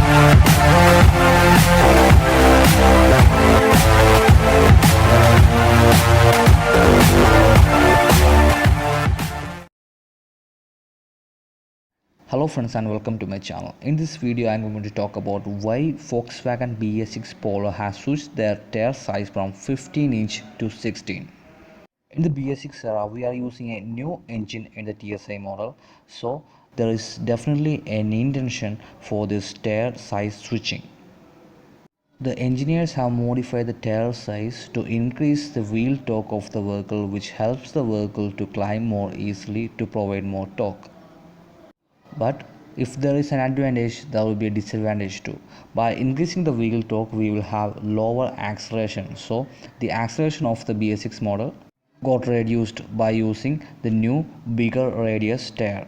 Hello friends and welcome to my channel. In this video I am going to talk about why Volkswagen BS6 Polo has switched their tire size from 15-inch to 16. In the BS6 era we are using a new engine in the TSI model, so there is definitely an intention for this tire size switching. The engineers have modified the tire size to increase the wheel torque of the vehicle, which helps the vehicle to climb more easily to provide more torque. But if there is an advantage, there will be a disadvantage too. By increasing the wheel torque we will have lower acceleration, so the acceleration of the BS6 model got reduced by using the new bigger radius tire.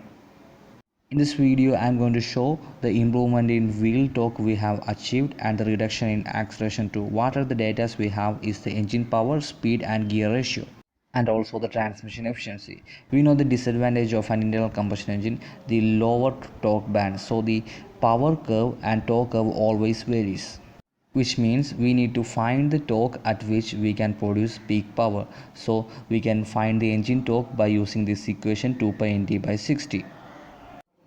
In this video I am going to show the improvement in wheel torque we have achieved and the reduction in acceleration too. What are the data we have is the engine power, speed and gear ratio, and also the transmission efficiency. We know the disadvantage of an internal combustion engine, the lower torque band, so the power curve and torque curve always varies, which means we need to find the torque at which we can produce peak power. So we can find the engine torque by using this equation 2 pi nt by 60.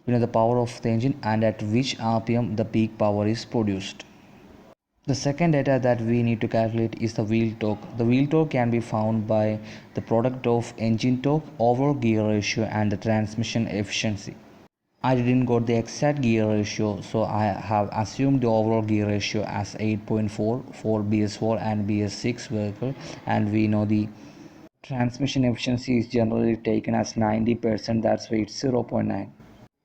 We know the power of the engine and at which rpm the peak power is produced. The second data that we need to calculate is the wheel torque. The wheel torque can be found by the product of engine torque, overall gear ratio and the transmission efficiency. I didn't got the exact gear ratio, so I have assumed the overall gear ratio as 8.4 for BS4 and BS6 vehicle, and we know the transmission efficiency is generally taken as 90%, that's why it's 0.9.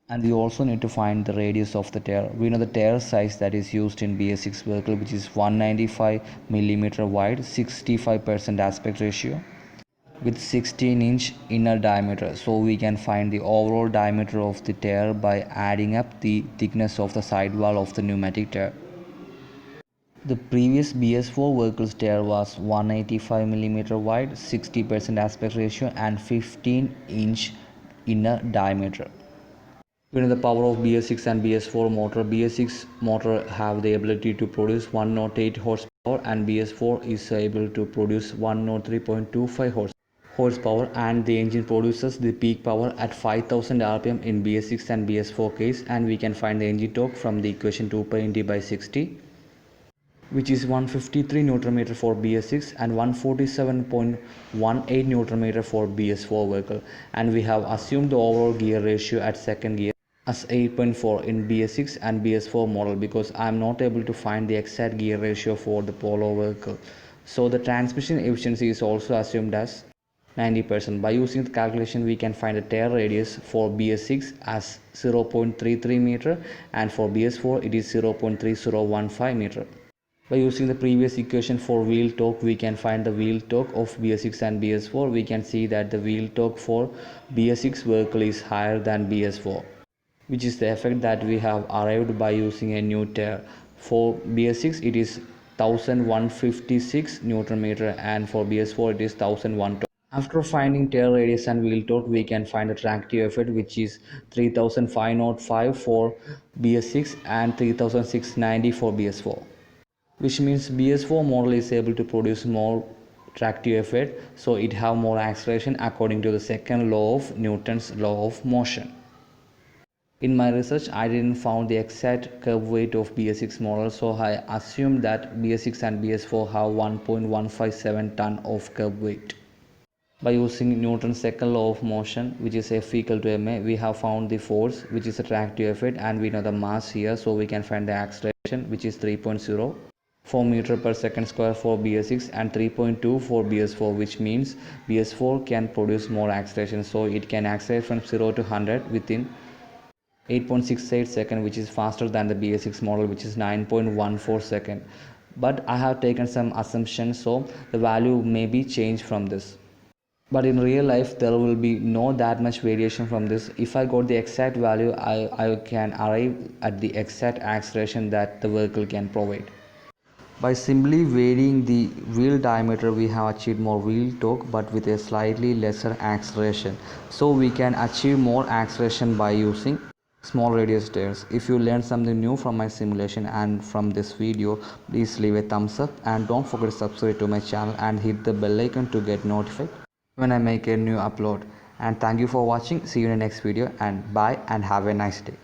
And we also need to find the radius of the tire. We know the tire size that is used in BS6 vehicle, which is 195 mm wide, 65% aspect ratio with 16-inch inner diameter. So we can find the overall diameter of the tire by adding up the thickness of the sidewall of the pneumatic tire. The previous BS4 vehicle's tire was 185 mm wide, 60% aspect ratio and 15-inch inner diameter. We know the power of BS6 and BS4 motor. BS6 motor have the ability to produce 108 horsepower and BS4 is able to produce 103.25 horsepower, and the engine produces the peak power at 5000 rpm in BS6 and BS4 case, and we can find the engine torque from the equation 2 pi nt by 60, which is 153 Nm for BS6 and 147.18 Nm for BS4 vehicle, and we have assumed the overall gear ratio at second gear as 8.4 in BS6 and BS4 model because I am not able to find the exact gear ratio for the Polo vehicle. So the transmission efficiency is also assumed as 90%. By using the calculation we can find the tire radius for BS6 as 0.33 meter and for BS4 it is 0.3015 meter. By using the previous equation for wheel torque we can find the wheel torque of BS6 and BS4. We can see that the wheel torque for BS6 vehicle is higher than BS4, which is the effect that we have arrived by using a new tire. For BS6 it is 1156 Newton meter and for BS4 it is 1001. After finding tire radius and wheel torque we can find the tractive effect, which is 3505 for BS6 and 3690 for BS4, which means BS4 model is able to produce more tractive effect, so it have more acceleration according to the second law of Newton's law of motion. In my research I didn't found the exact curb weight of BS6 model, so I assumed that BS6 and BS4 have 1.157 ton of curb weight. By using Newton's second law of motion, which is F equal to ma, we have found the force, which is the tractive effect, and we know the mass here, so we can find the acceleration, which is 3.04 meter per second square for BS6 and 3.2 for BS4, which means BS4 can produce more acceleration, so it can accelerate from 0 to 100 within 8.68 second, which is faster than the BS6 model, which is 9.14 second. But I have taken some assumptions, so the value may be changed from this. But in real life there will be no that much variation from this. If I got the exact value, I can arrive at the exact acceleration that the vehicle can provide. By simply varying the wheel diameter we have achieved more wheel torque but with a slightly lesser acceleration. So we can achieve more acceleration by using small radius tires. If you learned something new from my simulation and from this video, please leave a thumbs up and don't forget to subscribe to my channel and hit the bell icon to get notified when I make a new upload. And thank you for watching. See you in the next video, and bye and have a nice day.